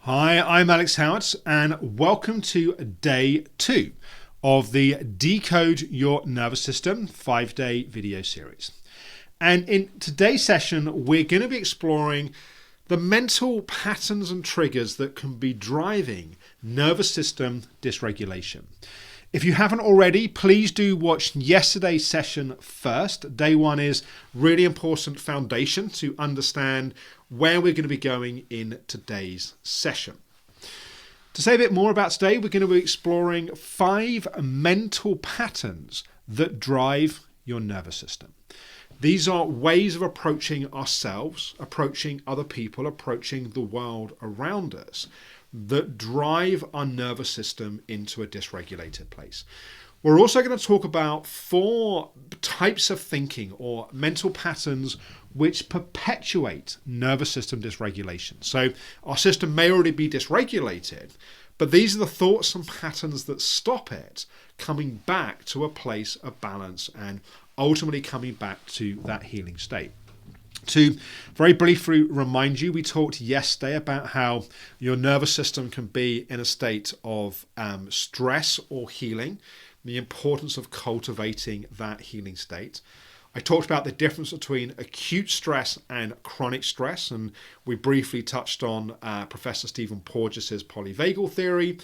Hi, I'm Alex Howards, and welcome to day 2 of the Decode Your Nervous System 5-day video series. And in today's session, we're going to be exploring the mental patterns and triggers that can be driving nervous system dysregulation. If you haven't already, please do watch yesterday's session first. Day 1 is really important foundation to understand where we're going to be going in today's session. To say a bit more about today, we're going to be exploring 5 mental patterns that drive your nervous system. These are ways of approaching ourselves, approaching other people, approaching the world around us that drive our nervous system into a dysregulated place. We're also going to talk about 4 types of thinking or mental patterns which perpetuate nervous system dysregulation. So our system may already be dysregulated, but these are the thoughts and patterns that stop it coming back to a place of balance and ultimately coming back to that healing state. To very briefly remind you, we talked yesterday about how your nervous system can be in a state of stress or healing, the importance of cultivating that healing state. I talked about the difference between acute stress and chronic stress, and we briefly touched on Professor Stephen Porges' polyvagal theory.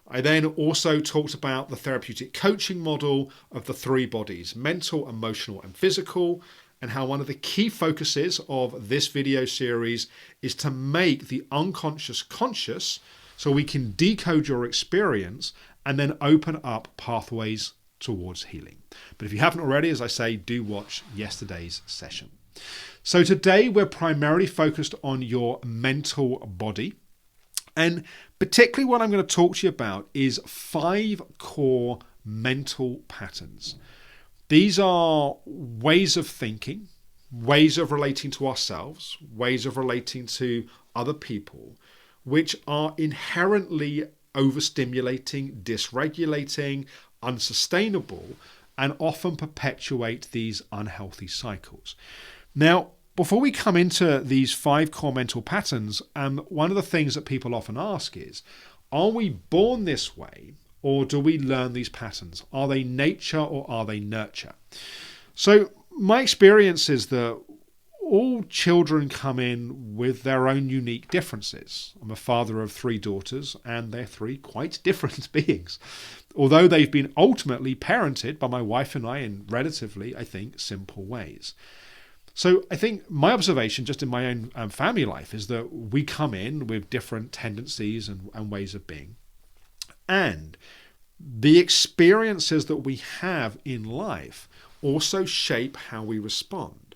I then also talked about the therapeutic coaching model of the 3 bodies, mental, emotional, and physical, and how one of the key focuses of this video series is to make the unconscious conscious so we can decode your experience and then open up pathways towards healing. But if you haven't already, as I say, do watch yesterday's session. So today we're primarily focused on your mental body. And particularly what I'm going to talk to you about is 5 core mental patterns. These are ways of thinking, ways of relating to ourselves, ways of relating to other people, which are inherently overstimulating, dysregulating, unsustainable, and often perpetuate these unhealthy cycles. Now, before we come into these 5 core mental patterns, one of the things that people often ask is, are we born this way? Or do we learn these patterns? Are they nature or are they nurture? So my experience is that all children come in with their own unique differences. I'm a father of 3 daughters, and they're 3 quite different beings. Although they've been ultimately parented by my wife and I in relatively, I think, simple ways. So I think my observation just in my own family life is that we come in with different tendencies and ways of being. And the experiences that we have in life also shape how we respond.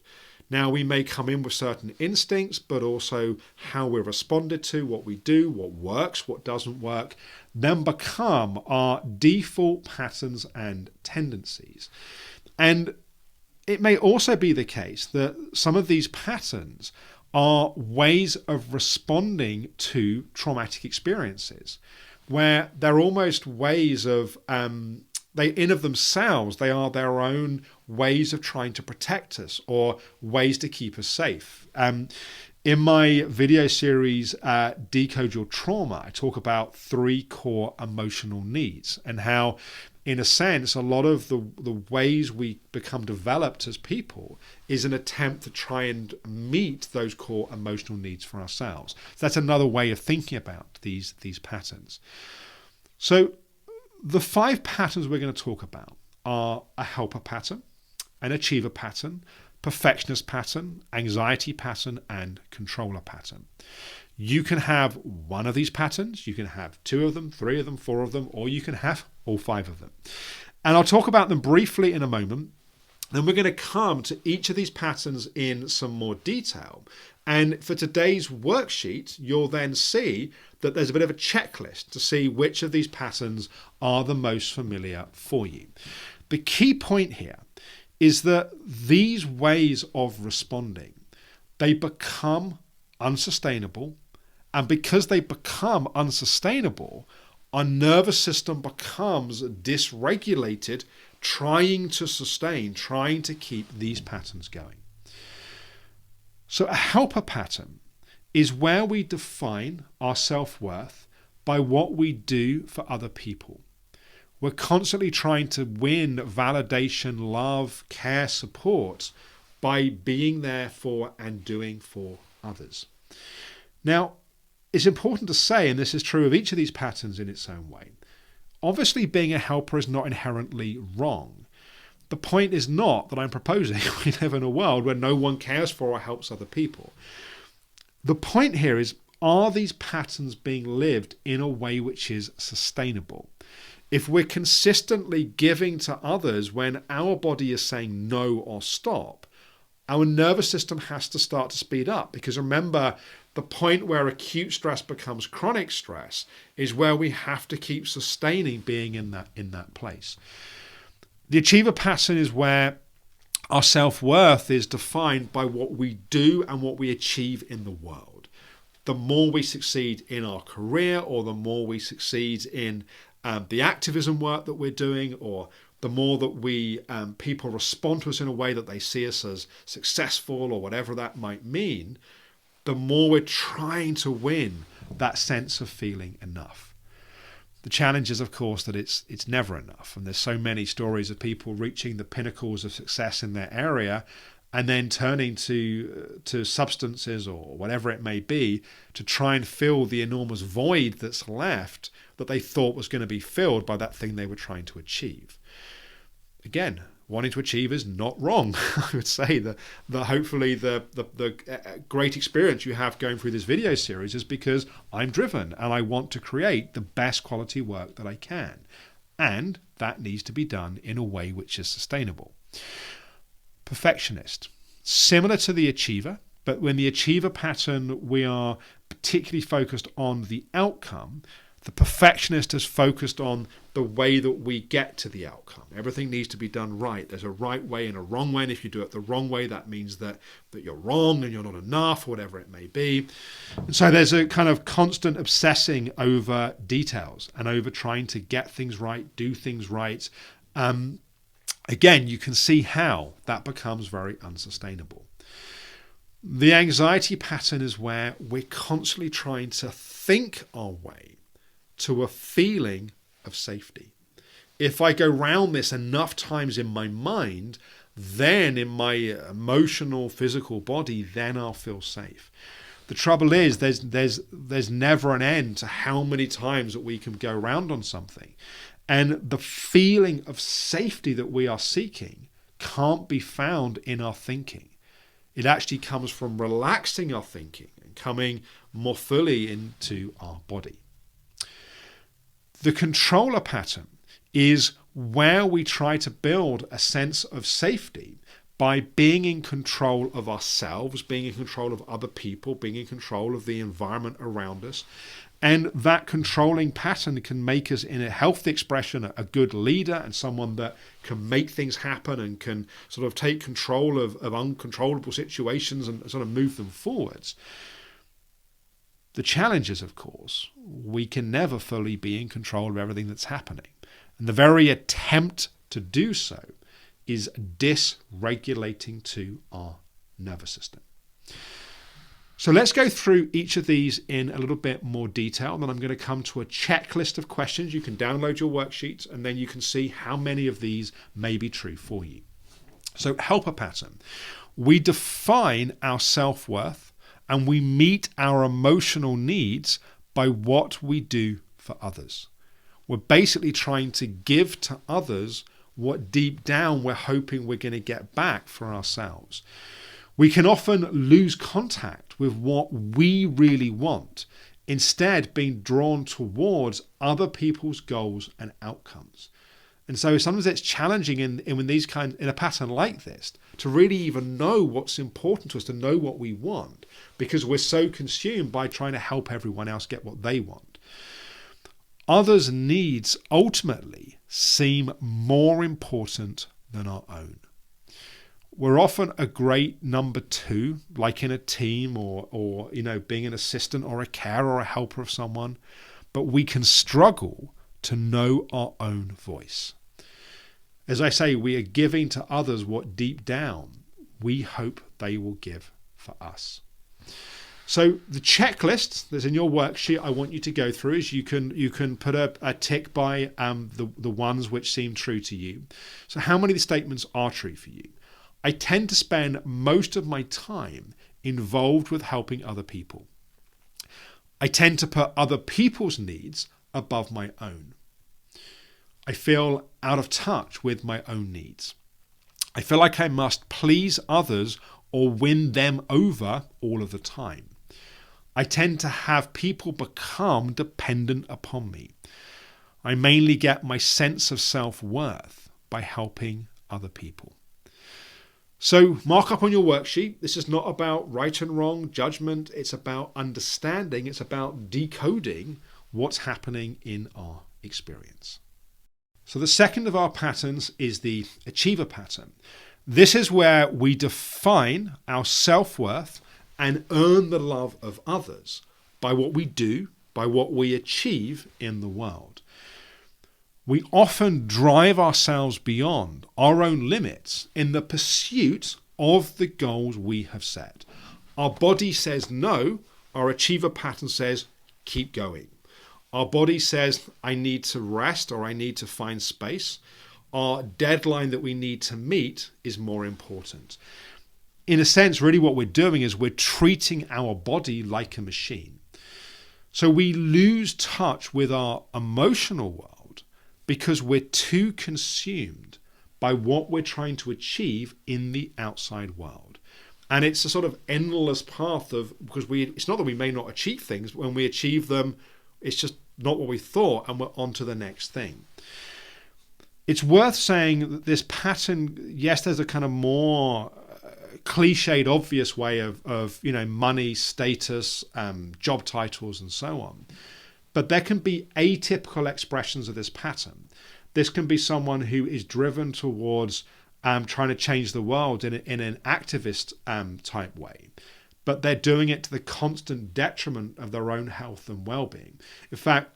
Now, we may come in with certain instincts, but also how we're responded to, what we do, what works, what doesn't work, then become our default patterns and tendencies. And it may also be the case that some of these patterns are ways of responding to traumatic experiences, where they're almost ways of, they in of themselves, they are their own ways of trying to protect us or ways to keep us safe. In my video series, Decode Your Trauma, I talk about 3 core emotional needs and how, in a sense, a lot of the ways we become developed as people is an attempt to try and meet those core emotional needs for ourselves. So that's another way of thinking about these patterns. So the 5 patterns we're going to talk about are a helper pattern, an achiever pattern, perfectionist pattern, anxiety pattern, and controller pattern. You can have one of these patterns, you can have 2 of them, 3 of them, 4 of them, or you can have all 5 of them. And I'll talk about them briefly in a moment. Then we're going to come to each of these patterns in some more detail. And for today's worksheet, you'll then see that there's a bit of a checklist to see which of these patterns are the most familiar for you. The key point here is that these ways of responding, they become unsustainable. And because they become unsustainable, our nervous system becomes dysregulated, trying to sustain, trying to keep these patterns going. So a helper pattern is where we define our self-worth by what we do for other people. We're constantly trying to win validation, love, care, support by being there for and doing for others. Now, it's important to say, and this is true of each of these patterns in its own way, obviously being a helper is not inherently wrong. The point is not that I'm proposing we live in a world where no one cares for or helps other people. The point here is, are these patterns being lived in a way which is sustainable? If we're consistently giving to others when our body is saying no or stop, our nervous system has to start to speed up. Because remember, the point where acute stress becomes chronic stress is where we have to keep sustaining being in that place. The achiever pattern is where our self-worth is defined by what we do and what we achieve in the world. The more we succeed in our career, or the more we succeed in the activism work that we're doing, or the more that we people respond to us in a way that they see us as successful, or whatever that might mean, the more we're trying to win that sense of feeling enough. The challenge is, of course, that it's never enough. And there's so many stories of people reaching the pinnacles of success in their area and then turning to substances or whatever it may be to try and fill the enormous void that's left that they thought was going to be filled by that thing they were trying to achieve. Again, wanting to achieve is not wrong. I would say that hopefully the great experience you have going through this video series is because I'm driven and I want to create the best quality work that I can. And that needs to be done in a way which is sustainable. Perfectionist. Similar to the achiever, but when the achiever pattern, we are particularly focused on the outcome. The perfectionist is focused on the way that we get to the outcome. Everything needs to be done right. There's a right way and a wrong way. And if you do it the wrong way, that means that you're wrong and you're not enough, or whatever it may be. And so there's a kind of constant obsessing over details and over trying to get things right, do things right. Again, you can see how that becomes very unsustainable. The anxiety pattern is where we're constantly trying to think our way to a feeling of safety. If I go round this enough times in my mind, then in my emotional, physical body, then I'll feel safe. The trouble is there's never an end to how many times that we can go round on something. And the feeling of safety that we are seeking can't be found in our thinking. It actually comes from relaxing our thinking and coming more fully into our body. The controller pattern is where we try to build a sense of safety by being in control of ourselves, being in control of other people, being in control of the environment around us. And that controlling pattern can make us, in a healthy expression, a good leader and someone that can make things happen and can sort of take control of uncontrollable situations and sort of move them forwards. The challenge is, of course, we can never fully be in control of everything that's happening. And the very attempt to do so is dysregulating to our nervous system. So let's go through each of these in a little bit more detail. And then I'm going to come to a checklist of questions. You can download your worksheets and then you can see how many of these may be true for you. So helper pattern. We define our self-worth and we meet our emotional needs by what we do for others. We're basically trying to give to others what deep down we're hoping we're going to get back for ourselves. We can often lose contact with what we really want, instead being drawn towards other people's goals and outcomes. And so sometimes it's challenging in a pattern like this to really even know what's important to us, to know what we want, because we're so consumed by trying to help everyone else get what they want. Others' needs ultimately seem more important than our own. We're often a great number two, like in a team or being an assistant or a carer or a helper of someone, but we can struggle to know our own voice. As I say, we are giving to others what deep down we hope they will give for us. So the checklist that's in your worksheet I want you to go through is you can put a tick by the ones which seem true to you. So how many of the statements are true for you? I tend to spend most of my time involved with helping other people. I tend to put other people's needs above my own. I feel out of touch with my own needs. I feel like I must please others or win them over all of the time. I tend to have people become dependent upon me. I mainly get my sense of self-worth by helping other people. So mark up on your worksheet. This is not about right and wrong judgment. It's about understanding. It's about decoding what's happening in our experience. So the second of our patterns is the achiever pattern. This is where we define our self-worth and earn the love of others by what we do, by what we achieve in the world. We often drive ourselves beyond our own limits in the pursuit of the goals we have set. Our body says no, our achiever pattern says keep going. Our body says I need to rest or I need to find space. Our deadline that we need to meet is more important. In a sense, really what we're doing is we're treating our body like a machine. So we lose touch with our emotional world because we're too consumed by what we're trying to achieve in the outside world. And it's a sort of endless path of, because it's not that we may not achieve things, but when we achieve them, it's just not what we thought, and we're on to the next thing. It's worth saying that this pattern, yes, there's a kind of more cliched, obvious way of money, status, job titles, and so on. But there can be atypical expressions of this pattern. This can be someone who is driven towards trying to change the world in an activist type way, but they're doing it to the constant detriment of their own health and well-being. In fact,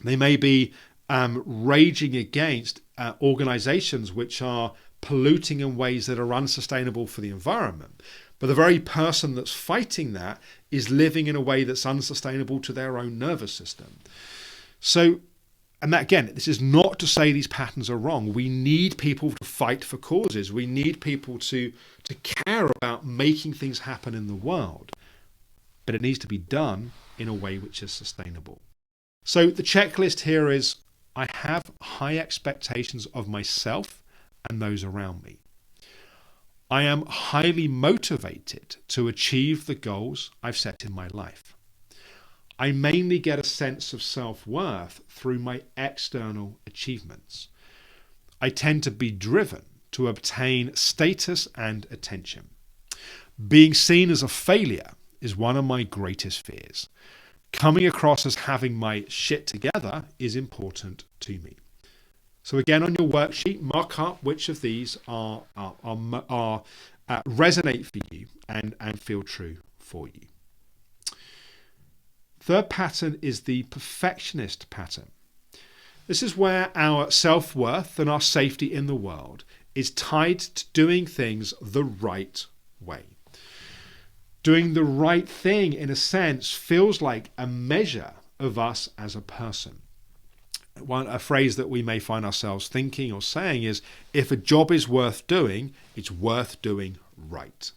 they may be raging against organizations which are polluting in ways that are unsustainable for the environment. But the very person that's fighting that is living in a way that's unsustainable to their own nervous system. So, and that, again, this is not to say these patterns are wrong. We need people to fight for causes. We need people to care about making things happen in the world. But it needs to be done in a way which is sustainable. So the checklist here is, I have high expectations of myself and those around me. I am highly motivated to achieve the goals I've set in my life. I mainly get a sense of self-worth through my external achievements. I tend to be driven to obtain status and attention. Being seen as a failure is one of my greatest fears. Coming across as having my shit together is important to me. So again, on your worksheet, mark up which of these are resonate for you and feel true for you. Third pattern is the perfectionist pattern. This is where our self-worth and our safety in the world is tied to doing things the right way. Doing the right thing, in a sense, feels like a measure of us as a person. A phrase that we may find ourselves thinking or saying is, if a job is worth doing, it's worth doing right.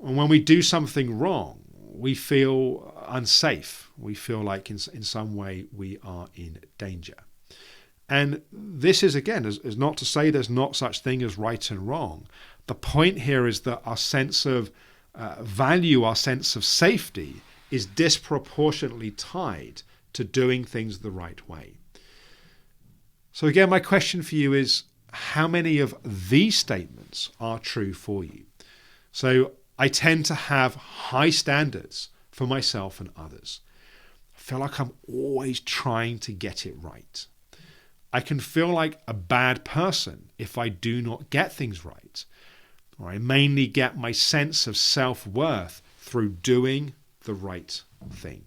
And when we do something wrong, we feel unsafe. We feel like in some way we are in danger. And this is, again, is not to say there's not such thing as right and wrong. The point here is that our sense of value, our sense of safety is disproportionately tied to doing things the right way. So again, my question for you is, how many of these statements are true for you? So I tend to have high standards for myself and others. I feel like I'm always trying to get it right. I can feel like a bad person if I do not get things right. Or I mainly get my sense of self-worth through doing the right thing.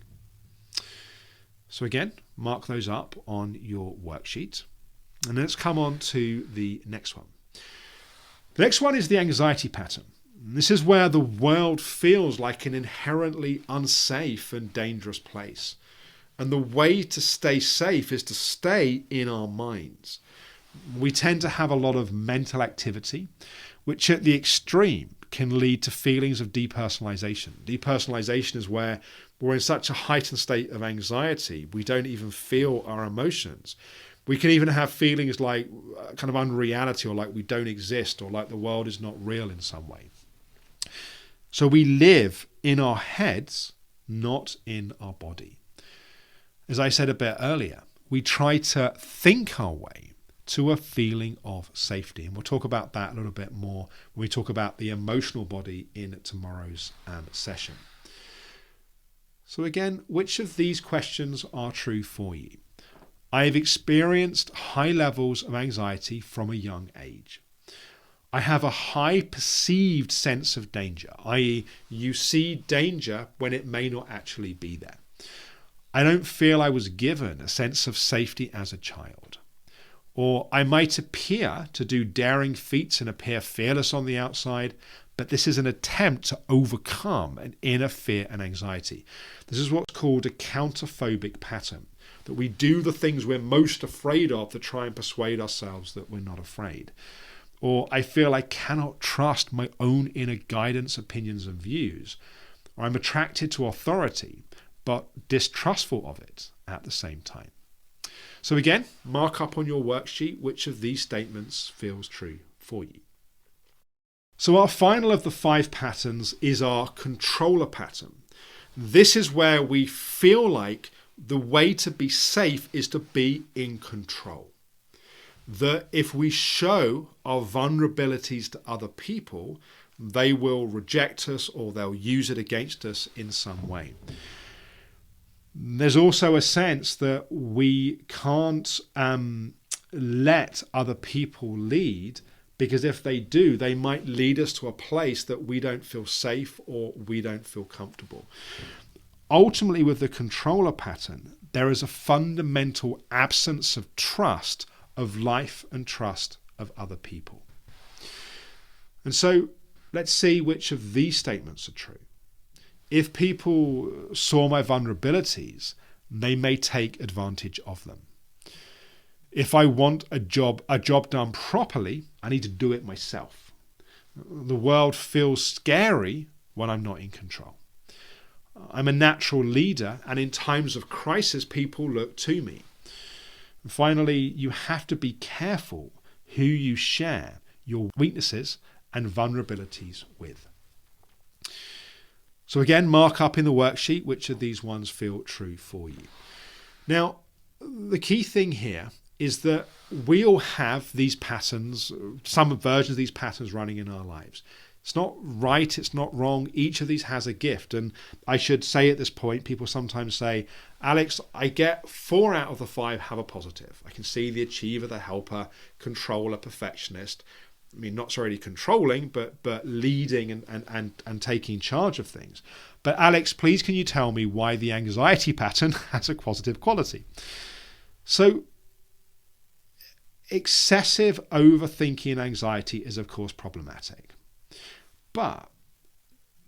So again, mark those up on your worksheet. And let's come on to the next one. The next one is the anxiety pattern. This is where the world feels like an inherently unsafe and dangerous place. And the way to stay safe is to stay in our minds. We tend to have a lot of mental activity, which at the extreme can lead to feelings of depersonalization. Depersonalization is where we're in such a heightened state of anxiety, we don't even feel our emotions. We can even have feelings like kind of unreality, or like we don't exist, or like the world is not real in some way. So we live in our heads, not in our body. As I said a bit earlier, we try to think our way to a feeling of safety. And we'll talk about that a little bit more when we talk about the emotional body in tomorrow's session. So again, which of these questions are true for you? I have experienced high levels of anxiety from a young age. I have a high perceived sense of danger, i.e., you see danger when it may not actually be there. I don't feel I was given a sense of safety as a child. Or I might appear to do daring feats and appear fearless on the outside, but this is an attempt to overcome an inner fear and anxiety. This is what's called a counterphobic pattern, that we do the things we're most afraid of to try and persuade ourselves that we're not afraid. Or I feel I cannot trust my own inner guidance, opinions and views. Or I'm attracted to authority, but distrustful of it at the same time. So again, mark up on your worksheet which of these statements feels true for you. So our final of the 5 patterns is our controller pattern. This is where we feel like the way to be safe is to be in control. That if we show our vulnerabilities to other people, they will reject us or they'll use it against us in some way. There's also a sense that we can't let other people lead, because if they do, they might lead us to a place that we don't feel safe or we don't feel comfortable. Ultimately, with the controller pattern, there is a fundamental absence of trust of life and trust of other people. And so let's see which of these statements are true. If people saw my vulnerabilities, they may take advantage of them. If I want a job done properly, I need to do it myself. The world feels scary when I'm not in control. I'm a natural leader, and in times of crisis, people look to me. And finally, you have to be careful who you share your weaknesses and vulnerabilities with. So again, mark up in the worksheet which of these ones feel true for you. Now, the key thing here is that we all have these patterns, some versions of these patterns running in our lives. It's not right, it's not wrong. Each of these has a gift. And I should say at this point, people sometimes say, Alex, I get 4 out of the 5 have a positive. I can see the achiever, the helper, controller, perfectionist. I mean, not necessarily controlling, but leading and taking charge of things. But Alex, please can you tell me why the anxiety pattern has a positive quality? So excessive overthinking and anxiety is, of course, problematic. But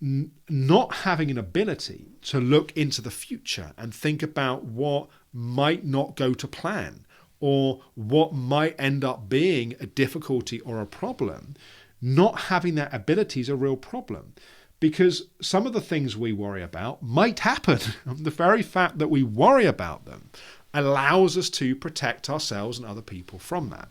not having an ability to look into the future and think about what might not go to plan, or what might end up being a difficulty or a problem, not having that ability is a real problem, because some of the things we worry about might happen. The very fact that we worry about them allows us to protect ourselves and other people from that.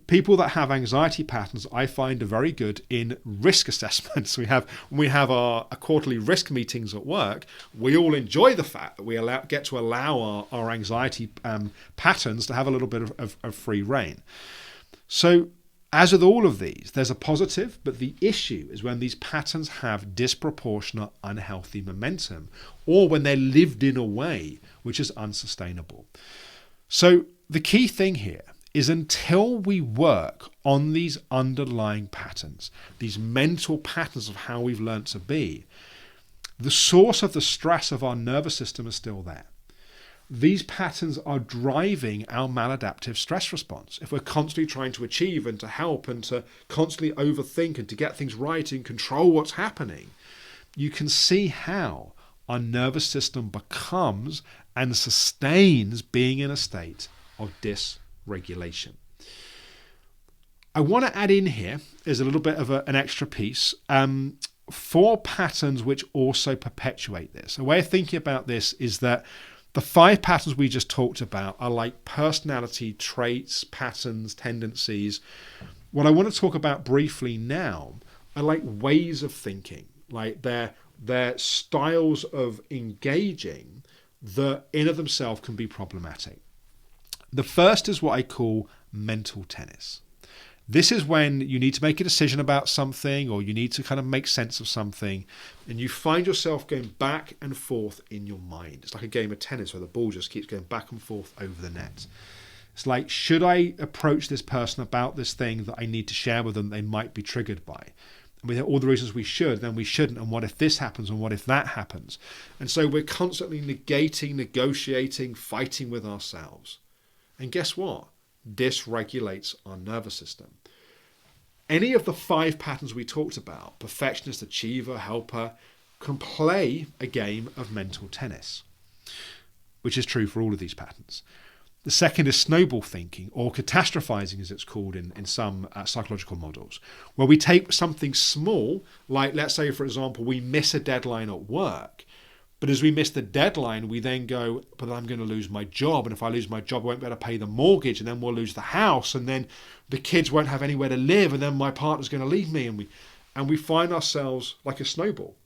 People that have anxiety patterns, I find, are very good in risk assessments. When we have our quarterly risk meetings at work, we all enjoy the fact that we get to allow our anxiety patterns to have a little bit of free rein. So as with all of these, there's a positive, but the issue is when these patterns have disproportionate unhealthy momentum, or when they're lived in a way which is unsustainable. So the key thing here is, until we work on these underlying patterns, these mental patterns of how we've learned to be, the source of the stress of our nervous system is still there. these patterns are driving our maladaptive stress response. If we're constantly trying to achieve and to help and to constantly overthink and to get things right and control what's happening, you can see how our nervous system becomes and sustains being in a state of dysregulation. I want to add in here is a little bit of an extra piece. 4 patterns which also perpetuate this. A way of thinking about this is that the 5 patterns we just talked about are like personality traits, patterns, tendencies. What I want to talk about briefly now are like ways of thinking, like they're styles of engaging that in of themselves can be problematic. The first is what I call mental tennis. This is when you need to make a decision about something or you need to kind of make sense of something and you find yourself going back and forth in your mind. It's like a game of tennis where the ball just keeps going back and forth over the net. It's like, should I approach this person about this thing that I need to share with them they might be triggered by? And with all the reasons we should, then we shouldn't. And what if this happens and what if that happens? And so we're constantly negating, negotiating, fighting with ourselves. And guess what? Dysregulates our nervous system. Any of the 5 patterns we talked about, perfectionist, achiever, helper, can play a game of mental tennis, which is true for all of these patterns. The second is snowball thinking, or catastrophizing as it's called in some psychological models, where we take something small, like let's say, for example, we miss a deadline at work. But as we miss the deadline, we then go, but I'm going to lose my job. And if I lose my job, I won't be able to pay the mortgage. And then we'll lose the house. And then the kids won't have anywhere to live. And then my partner's going to leave me. And we find ourselves like a snowball,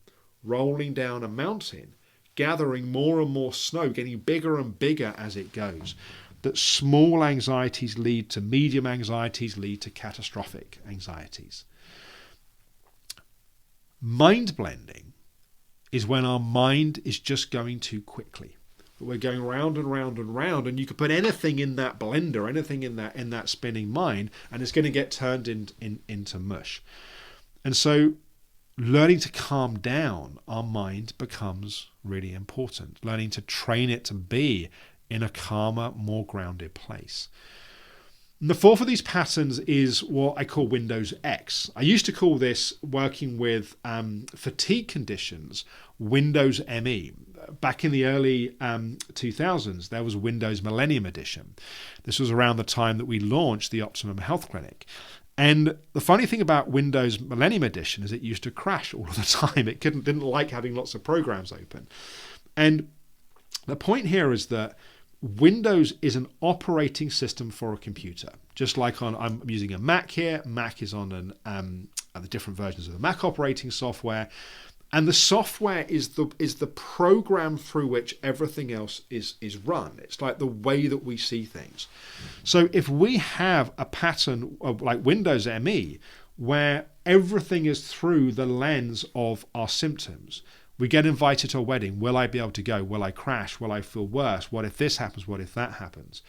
rolling down a mountain, gathering more and more snow, getting bigger and bigger as it goes. That small anxieties lead to medium anxieties, lead to catastrophic anxieties. Mind blending is when our mind is just going too quickly. We're going round and round and round, and you could put anything in that blender, anything in that spinning mind, and it's going to get turned into mush. And so learning to calm down our mind becomes really important. Learning to train it to be in a calmer, more grounded place. And the 4th of these patterns is what I call Windows X. I used to call this, working with fatigue conditions, Windows ME. Back in the early 2000s, there was Windows Millennium Edition. This was around the time that we launched the Optimum Health Clinic. And the funny thing about Windows Millennium Edition is it used to crash all of the time. It didn't like having lots of programs open. And the point here is that Windows is an operating system for a computer. Just like I'm using a Mac here. Mac is on the different versions of the Mac operating software. And the software is the program through which everything else is run. It's like the way that we see things. So if we have a pattern of like Windows ME, where everything is through the lens of our symptoms, we get invited to a wedding. Will I be able to go? Will I crash? Will I feel worse? What if this happens? What if that happens?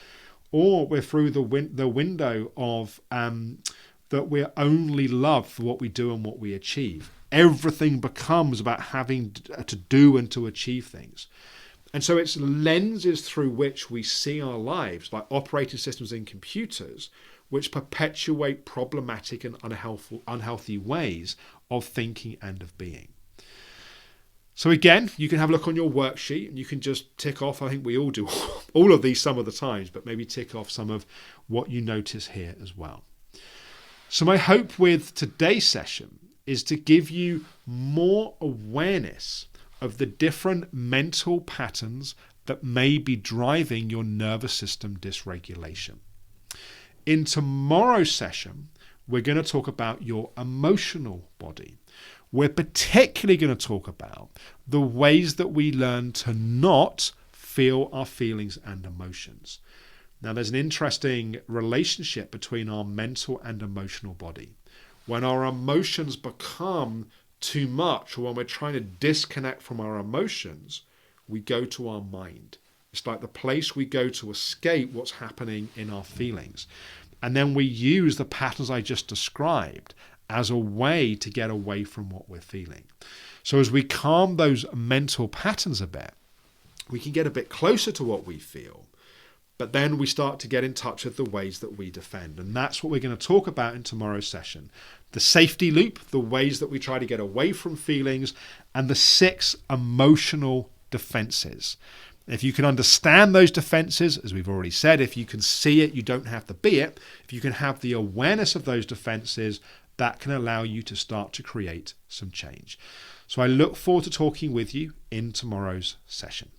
Or we're through the window of that we're only loved for what we do and what we achieve. Everything becomes about having to do and to achieve things. And so it's lenses through which we see our lives, like operating systems in computers, which perpetuate problematic and unhealthy ways of thinking and of being. So again, you can have a look on your worksheet and you can just tick off, I think we all do all of these some of the times, but maybe tick off some of what you notice here as well. So my hope with today's session is to give you more awareness of the different mental patterns that may be driving your nervous system dysregulation. In tomorrow's session, we're going to talk about your emotional body. We're particularly going to talk about the ways that we learn to not feel our feelings and emotions. Now, there's an interesting relationship between our mental and emotional body. When our emotions become too much, or when we're trying to disconnect from our emotions, we go to our mind. It's like the place we go to escape what's happening in our feelings. And then we use the patterns I just described as a way to get away from what we're feeling. So as we calm those mental patterns a bit, we can get a bit closer to what we feel, but then we start to get in touch with the ways that we defend. And that's what we're going to talk about in tomorrow's session. The safety loop, the ways that we try to get away from feelings, and the 6 emotional defenses. If you can understand those defenses, as we've already said, if you can see it, you don't have to be it. If you can have the awareness of those defenses, that can allow you to start to create some change. So I look forward to talking with you in tomorrow's session.